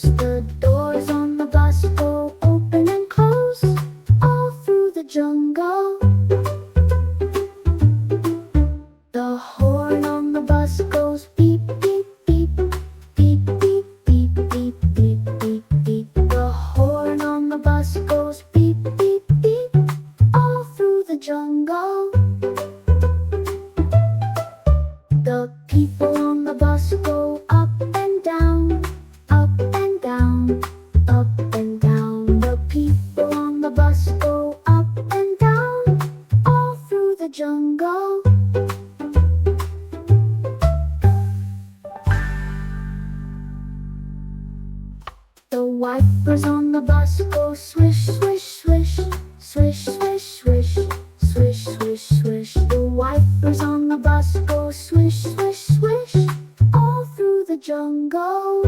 The doors on the bus go open and close all through the jungle. The horn on the bus goes beep, beep, beep, beep, beep, beep, beep, beep, beep, beep. The horn on the bus goes beep, beep, beep, all through the jungle. The people on the bus go up and down, up and down, up and down. The people on the bus go up and down, all through the jungle. The wipers on the bus go swish, swish, swish, swish, swish, swish, swish, swish, swish. The wipers on the bus go swish, swish, swish, all through the jungle.